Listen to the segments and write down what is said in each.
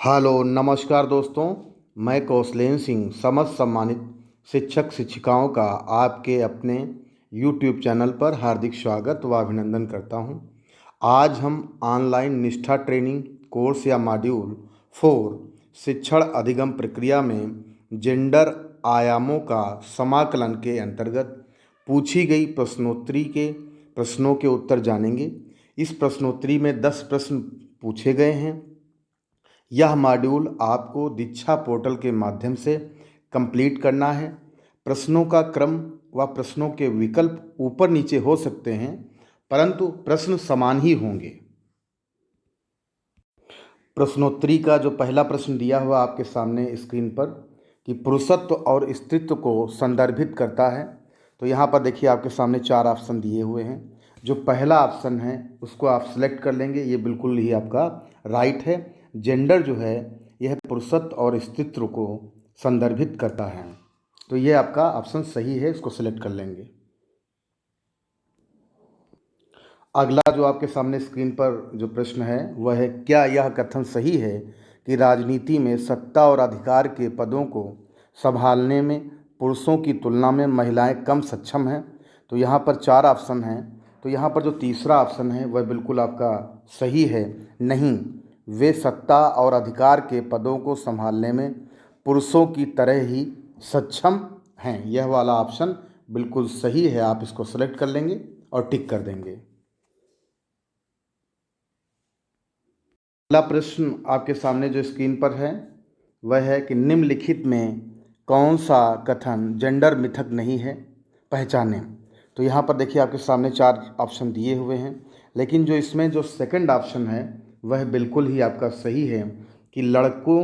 Hello नमस्कार दोस्तों। मैं कौशलेन सिंह समस्त सम्मानित शिक्षक शिक्षिकाओं का आपके अपने यूट्यूब चैनल पर हार्दिक स्वागत व अभिनंदन करता हूं। आज हम ऑनलाइन निष्ठा ट्रेनिंग कोर्स या मॉड्यूल 4 शिक्षण अधिगम प्रक्रिया में जेंडर आयामों का समाकलन के अंतर्गत पूछी गई प्रश्नोत्तरी के प्रश्नों के उत्तर जानेंगे। इस प्रश्नोत्तरी में 10 प्रश्न पूछे गए हैं। यह मॉड्यूल आपको दीक्षा पोर्टल के माध्यम से कंप्लीट करना है। प्रश्नों का क्रम व प्रश्नों के विकल्प ऊपर नीचे हो सकते हैं, परंतु प्रश्न समान ही होंगे। प्रश्नोत्तरी का जो पहला प्रश्न दिया हुआ आपके सामने स्क्रीन पर कि पुरुषत्व और स्त्रीत्व को संदर्भित करता है, तो यहाँ पर देखिए आपके सामने 4 ऑप्शन दिए हुए हैं। जो पहला ऑप्शन है उसको आप सेलेक्ट कर लेंगे, ये बिल्कुल ही आपका राइट है। जेंडर जो है यह पुरुषत्व और स्त्रीत्व को संदर्भित करता है, तो ये आपका ऑप्शन सही है, इसको सेलेक्ट कर लेंगे। अगला जो आपके सामने स्क्रीन पर जो प्रश्न है वह है, क्या यह कथन सही है कि राजनीति में सत्ता और अधिकार के पदों को संभालने में पुरुषों की तुलना में महिलाएं कम सक्षम हैं? तो यहाँ पर 4 ऑप्शन हैं, तो यहाँ पर जो तीसरा ऑप्शन है वह बिल्कुल आपका सही है। नहीं, वे सत्ता और अधिकार के पदों को संभालने में पुरुषों की तरह ही सक्षम हैं। यह वाला ऑप्शन बिल्कुल सही है, आप इसको सेलेक्ट कर लेंगे और टिक कर देंगे। अगला प्रश्न आपके सामने जो स्क्रीन पर है वह है कि निम्नलिखित में कौन सा कथन जेंडर मिथक नहीं है, पहचानें। तो यहाँ पर देखिए आपके सामने 4 ऑप्शन दिए हुए हैं, लेकिन जो इसमें जो सेकंड ऑप्शन है वह बिल्कुल ही आपका सही है कि लड़कों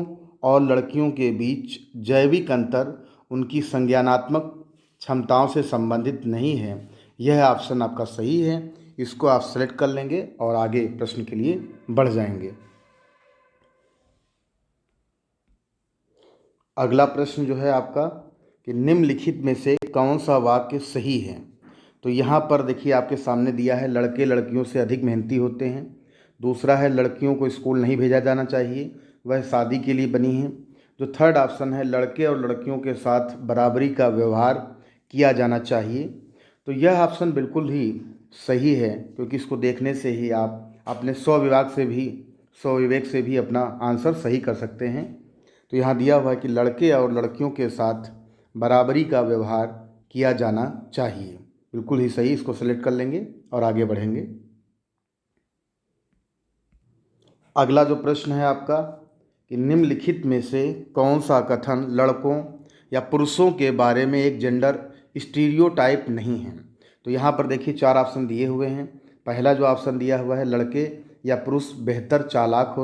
और लड़कियों के बीच जैविक अंतर उनकी संज्ञानात्मक क्षमताओं से संबंधित नहीं है। यह ऑप्शन आपका सही है, इसको आप सेलेक्ट कर लेंगे और आगे प्रश्न के लिए बढ़ जाएंगे। अगला प्रश्न जो है आपका कि निम्नलिखित में से कौन सा वाक्य सही है? तो यहाँ पर देखिए आपके सामने दिया है, लड़के लड़कियों से अधिक मेहनती होते हैं। दूसरा है, लड़कियों को स्कूल नहीं भेजा जाना चाहिए, वह शादी के लिए बनी हैं। जो थर्ड ऑप्शन है, लड़के और लड़कियों के साथ बराबरी का व्यवहार किया जाना चाहिए। तो यह ऑप्शन बिल्कुल ही सही है, क्योंकि इसको देखने से ही आप अपने स्वविवेक से भी अपना आंसर सही कर सकते हैं। तो यहाँ दिया हुआ है कि लड़के और लड़कियों के साथ बराबरी का व्यवहार किया जाना चाहिए, बिल्कुल ही सही, इसको सेलेक्ट कर लेंगे और आगे बढ़ेंगे। अगला जो प्रश्न है आपका कि निम्नलिखित में से कौन सा कथन लड़कों या पुरुषों के बारे में एक जेंडर स्टीरियोटाइप नहीं है? तो यहाँ पर देखिए 4 ऑप्शन दिए हुए हैं। पहला जो ऑप्शन दिया हुआ है, लड़के या पुरुष बेहतर चालक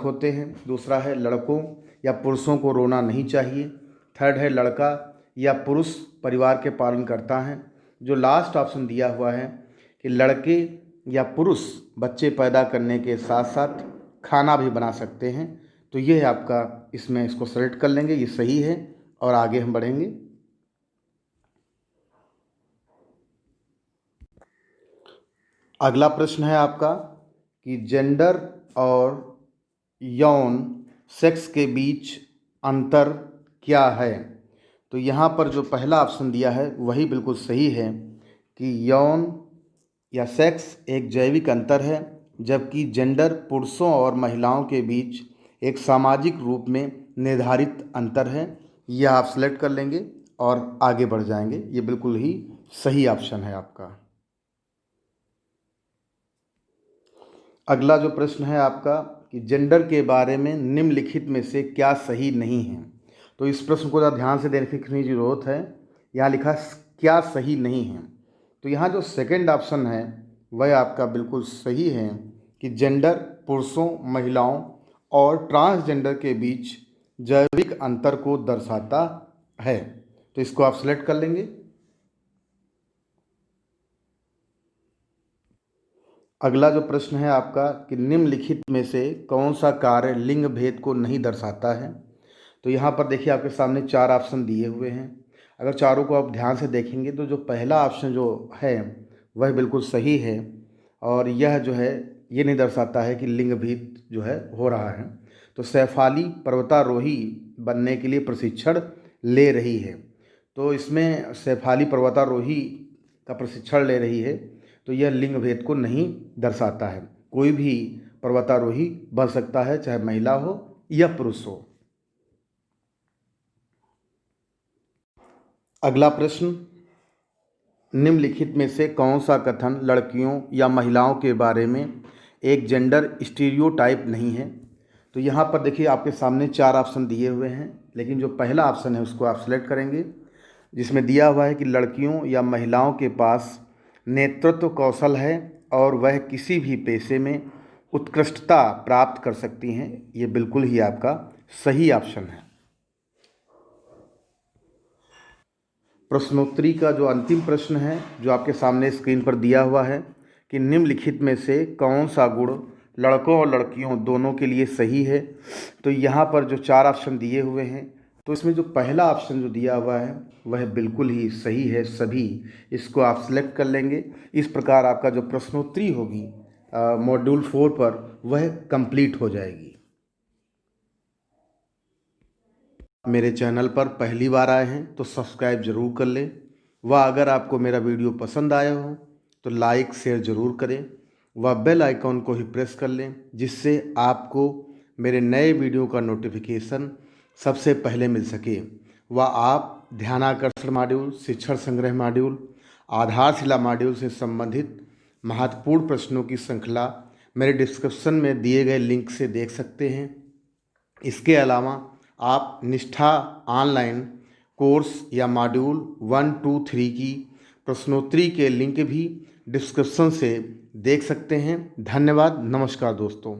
होते हैं। दूसरा है, लड़कों या पुरुषों को रोना नहीं चाहिए। थर्ड है, लड़का या पुरुष परिवार के पालन करता है। जो लास्ट ऑप्शन दिया हुआ है कि लड़के या पुरुष बच्चे पैदा करने के साथ साथ खाना भी बना सकते हैं। तो ये है आपका, इसमें इसको सेलेक्ट कर लेंगे, ये सही है और आगे हम बढ़ेंगे। अगला प्रश्न है आपका कि जेंडर और यौन सेक्स के बीच अंतर क्या है? तो यहाँ पर जो पहला ऑप्शन दिया है वही बिल्कुल सही है कि यौन या सेक्स एक जैविक अंतर है, जबकि जेंडर पुरुषों और महिलाओं के बीच एक सामाजिक रूप में निर्धारित अंतर है। यह आप सेलेक्ट कर लेंगे और आगे बढ़ जाएंगे, ये बिल्कुल ही सही ऑप्शन है आपका। अगला जो प्रश्न है आपका कि जेंडर के बारे में निम्नलिखित में से क्या सही नहीं है? तो इस प्रश्न को ज़रा ध्यान से देखने की ज़रूरत है। यहाँ लिखा क्या सही नहीं है, तो यहाँ जो सेकंड ऑप्शन है वह आपका बिल्कुल सही है कि जेंडर पुरुषों, महिलाओं और ट्रांसजेंडर के बीच जैविक अंतर को दर्शाता है। तो इसको आप सेलेक्ट कर लेंगे। अगला जो प्रश्न है आपका कि निम्नलिखित में से कौन सा कार्य लिंग भेद को नहीं दर्शाता है? तो यहाँ पर देखिए आपके सामने 4 ऑप्शन दिए हुए हैं। अगर चारों को आप ध्यान से देखेंगे तो जो पहला ऑप्शन जो है वह बिल्कुल सही है, और यह जो है ये नहीं दर्शाता है कि लिंग भेद जो है हो रहा है। तो शेफाली पर्वतारोही बनने के लिए प्रशिक्षण ले रही है। तो इसमें शेफाली पर्वतारोही का प्रशिक्षण ले रही है, तो यह लिंग भेद को नहीं दर्शाता है। कोई भी पर्वतारोही बन सकता है, चाहे महिला हो या पुरुष हो। अगला प्रश्न, निम्नलिखित में से कौन सा कथन लड़कियों या महिलाओं के बारे में एक जेंडर स्टीरियोटाइप नहीं है? तो यहाँ पर देखिए आपके सामने 4 ऑप्शन दिए हुए हैं, लेकिन जो पहला ऑप्शन है उसको आप सेलेक्ट करेंगे, जिसमें दिया हुआ है कि लड़कियों या महिलाओं के पास नेतृत्व कौशल है और वह किसी भी पेशे में उत्कृष्टता प्राप्त कर सकती हैं। ये बिल्कुल ही आपका सही ऑप्शन है। प्रश्नोत्तरी का जो अंतिम प्रश्न है, जो आपके सामने स्क्रीन पर दिया हुआ है कि निम्नलिखित में से कौन सा गुण लड़कों और लड़कियों दोनों के लिए सही है? तो यहाँ पर जो 4 ऑप्शन दिए हुए हैं, तो इसमें जो पहला ऑप्शन जो दिया हुआ है वह बिल्कुल ही सही है। सभी इसको आप सिलेक्ट कर लेंगे। इस प्रकार आपका जो प्रश्नोत्तरी होगी मॉड्यूल 4 पर, वह कंप्लीट हो जाएगी। मेरे चैनल पर पहली बार आए हैं तो सब्सक्राइब ज़रूर कर लें, व अगर आपको मेरा वीडियो पसंद आया हो तो लाइक शेयर ज़रूर करें, व बेल आइकॉन को ही प्रेस कर लें, जिससे आपको मेरे नए वीडियो का नोटिफिकेशन सबसे पहले मिल सके। व आप ध्यानाकर्षण मॉड्यूल, शिक्षण संग्रह मॉड्यूल, आधारशिला मॉड्यूल से संबंधित महत्वपूर्ण प्रश्नों की श्रृंखला मेरे डिस्क्रिप्शन में दिए गए लिंक से देख सकते हैं। इसके अलावा आप निष्ठा ऑनलाइन कोर्स या मॉड्यूल 1, 2, 3 की प्रश्नोत्तरी के लिंक भी डिस्क्रिप्शन से देख सकते हैं। धन्यवाद। नमस्कार दोस्तों।